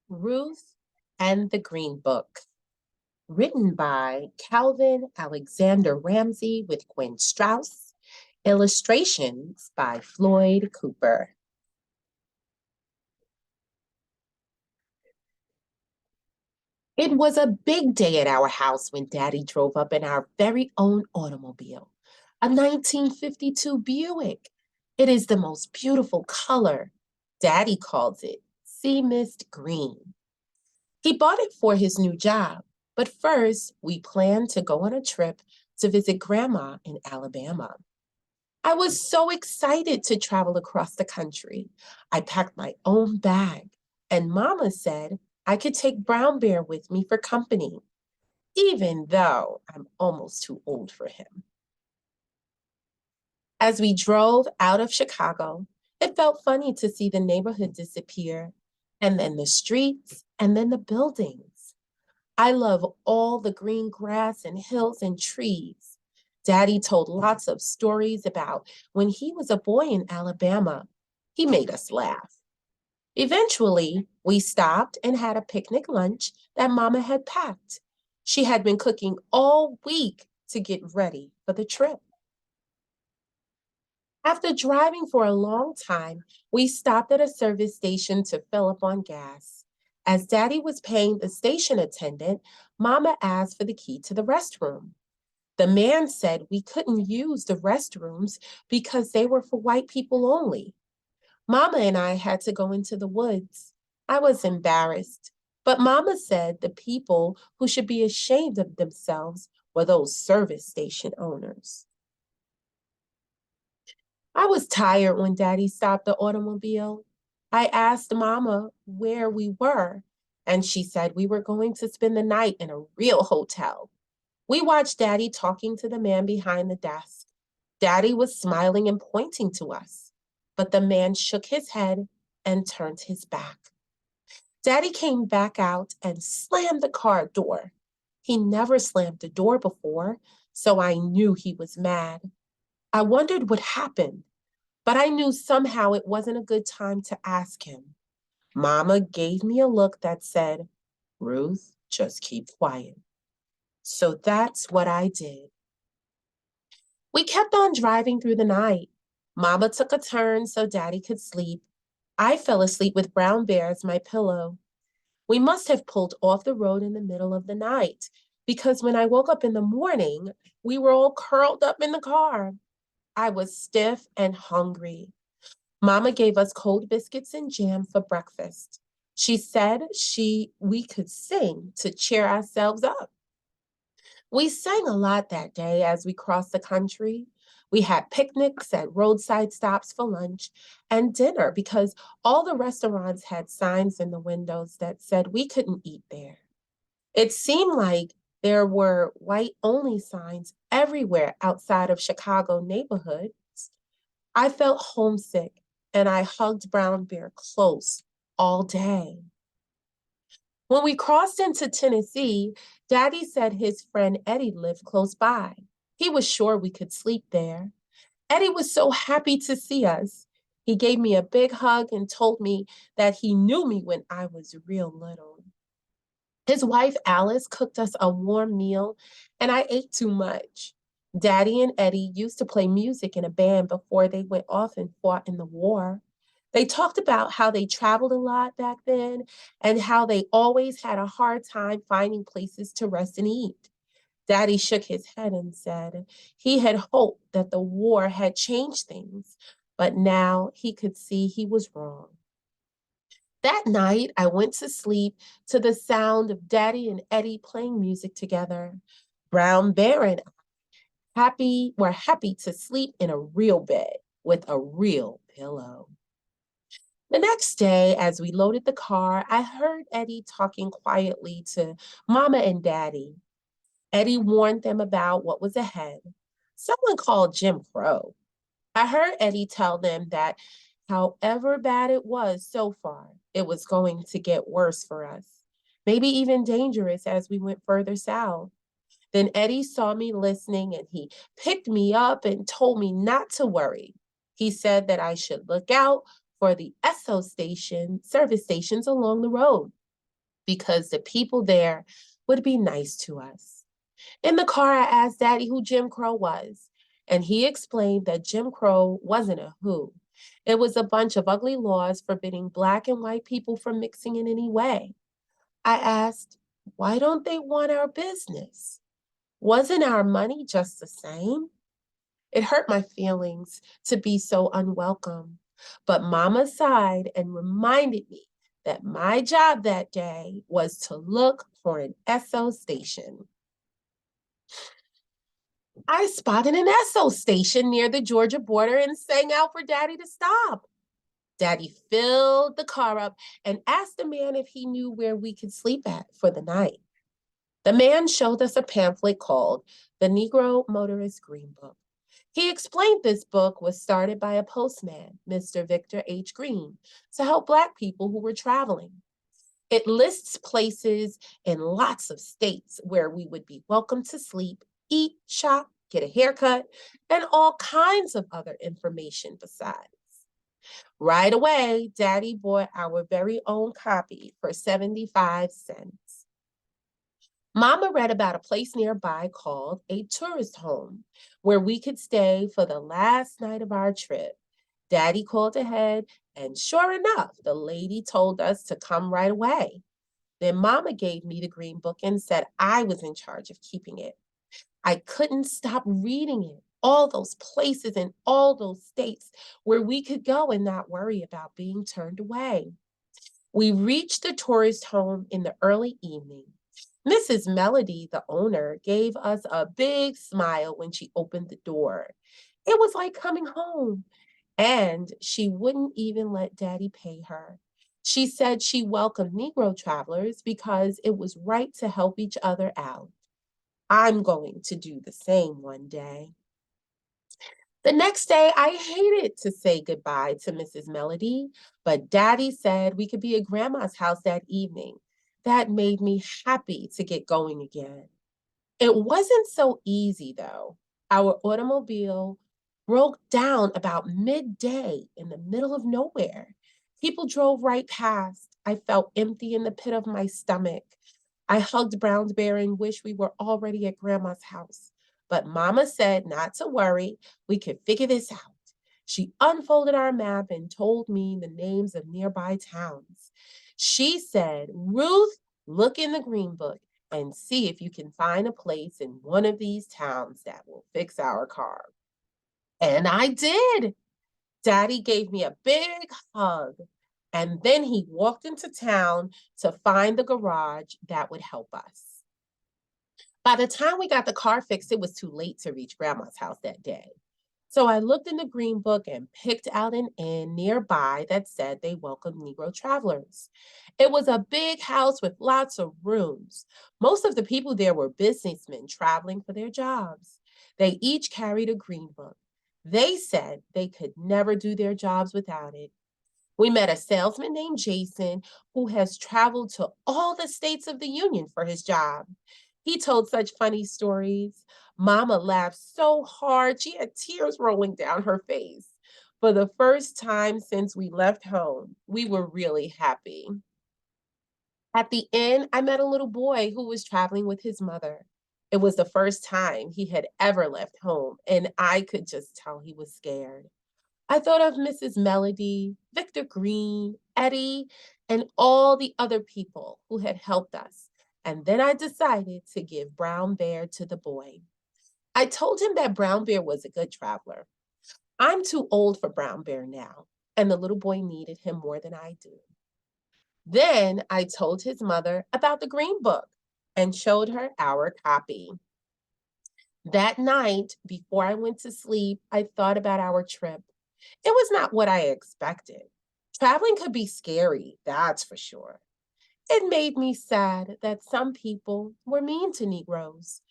Ruth and the Green Book, written by Calvin Alexander Ramsey with Gwen Strauss, illustrations by Floyd Cooper. It was a big day at our house when Daddy drove up in our very own automobile, a 1952 Buick. It is the most beautiful color. Daddy calls it sea mist green. He bought it for his new job, but first we planned to go on a trip to visit Grandma in Alabama. I was so excited to travel across the country. I packed my own bag, and Mama said I could take Brown Bear with me for company, even though I'm almost too old for him. As we drove out of Chicago, it felt funny to see the neighborhood disappear, and then the streets, and then the buildings. I love all the green grass and hills and trees. Daddy told lots of stories about when he was a boy in Alabama. He made us laugh. Eventually, we stopped and had a picnic lunch that Mama had packed. She had been cooking all week to get ready for the trip. After driving for a long time, we stopped at a service station to fill up on gas. As Daddy was paying the station attendant, Mama asked for the key to the restroom. The man said we couldn't use the restrooms because they were for white people only. Mama and I had to go into the woods. I was embarrassed, but Mama said the people who should be ashamed of themselves were those service station owners. I was tired when Daddy stopped the automobile. I asked Mama where we were, and she said we were going to spend the night in a real hotel. We watched Daddy talking to the man behind the desk. Daddy was smiling and pointing to us, but the man shook his head and turned his back. Daddy came back out and slammed the car door. He never slammed the door before, so I knew he was mad. I wondered what happened, but I knew somehow it wasn't a good time to ask him. Mama gave me a look that said, Ruth, just keep quiet. So that's what I did. We kept on driving through the night. Mama took a turn so Daddy could sleep. I fell asleep with Brown Bear as my pillow. We must have pulled off the road in the middle of the night because when I woke up in the morning, we were all curled up in the car. I was stiff and hungry. Mama gave us cold biscuits and jam for breakfast. She said we could sing to cheer ourselves up. We sang a lot that day as we crossed the country. We had picnics at roadside stops for lunch and dinner because all the restaurants had signs in the windows that said we couldn't eat there. It seemed like there were white-only signs everywhere outside of Chicago neighborhoods. I felt homesick and I hugged Brown Bear close all day. When we crossed into Tennessee, Daddy said his friend Eddie lived close by. He was sure we could sleep there. Eddie was so happy to see us. He gave me a big hug and told me that he knew me when I was real little. His wife Alice cooked us a warm meal, and I ate too much. Daddy and Eddie used to play music in a band before they went off and fought in the war. They talked about how they traveled a lot back then and how they always had a hard time finding places to rest and eat. Daddy shook his head and said he had hoped that the war had changed things, but now he could see he was wrong. That night, I went to sleep to the sound of Daddy and Eddie playing music together. Brown Bear and were happy to sleep in a real bed with a real pillow. The next day, as we loaded the car, I heard Eddie talking quietly to Mama and Daddy. Eddie warned them about what was ahead. Someone called Jim Crow. I heard Eddie tell them that however bad it was so far, it was going to get worse for us, maybe even dangerous as we went further south. Then Eddie saw me listening and he picked me up and told me not to worry. He said that I should look out for the Esso service stations along the road. because the people there would be nice to us. In the car, I asked Daddy who Jim Crow was, and he explained that Jim Crow wasn't a who. It was a bunch of ugly laws forbidding Black and white people from mixing in any way. I asked, why don't they want our business? Wasn't our money just the same? It hurt my feelings to be so unwelcome, but Mama sighed and reminded me that my job that day was to look for an Esso station. I spotted an Esso station near the Georgia border and sang out for Daddy to stop. Daddy filled the car up and asked the man if he knew where we could sleep at for the night. The man showed us a pamphlet called The Negro Motorist Green Book. He explained this book was started by a postman, Mr. Victor H. Green, to help Black people who were traveling. It lists places in lots of states where we would be welcome to sleep, eat, shop, get a haircut, and all kinds of other information besides. Right away, Daddy bought our very own copy for 75 cents. Mama read about a place nearby called a tourist home where we could stay for the last night of our trip. Daddy called ahead, and sure enough, the lady told us to come right away. Then Mama gave me the green book and said I was in charge of keeping it. I couldn't stop reading it. All those places in all those states where we could go and not worry about being turned away. We reached the tourist home in the early evening. Mrs. Melody, the owner, gave us a big smile when she opened the door. It was like coming home. And she wouldn't even let Daddy pay her. She said she welcomed Negro travelers because it was right to help each other out. I'm going to do the same one day. The next day, I hated to say goodbye to Mrs. Melody, but Daddy said we could be at Grandma's house that evening. That made me happy to get going again. It wasn't so easy, though. Our automobile broke down about midday in the middle of nowhere. People drove right past. I felt empty in the pit of my stomach. I hugged Brown's Bear and wished we were already at Grandma's house. But Mama said not to worry, we could figure this out. She unfolded our map and told me the names of nearby towns. She said, Ruth, look in the green book and see if you can find a place in one of these towns that will fix our car. And I did. Daddy gave me a big hug, and then he walked into town to find the garage that would help us. By the time we got the car fixed, it was too late to reach Grandma's house that day. So I looked in the green book and picked out an inn nearby that said they welcomed Negro travelers. It was a big house with lots of rooms. Most of the people there were businessmen traveling for their jobs. They each carried a green book. They said they could never do their jobs without it. We met a salesman named Jason who has traveled to all the states of the Union for his job. He told such funny stories. Mama laughed so hard, she had tears rolling down her face. For the first time since we left home, we were really happy. At the inn, I met a little boy who was traveling with his mother. It was the first time he had ever left home, and I could just tell he was scared. I thought of Mrs. Melody, Victor Green, Eddie, and all the other people who had helped us. And then I decided to give Brown Bear to the boy. I told him that Brown Bear was a good traveler. I'm too old for Brown Bear now, and the little boy needed him more than I do. Then I told his mother about the Green Book and showed her our copy. That night, before I went to sleep, I thought about our trip. It was not what I expected. Traveling could be scary, that's for sure. It made me sad that some people were mean to Negroes,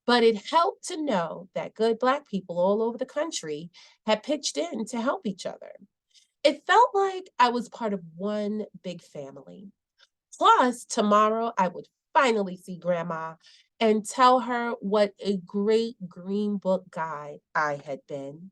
but it helped to know that good Black people all over the country had pitched in to help each other. It felt like I was part of one big family. Plus, tomorrow I would finally see Grandma and tell her what a great Green Book guide I had been.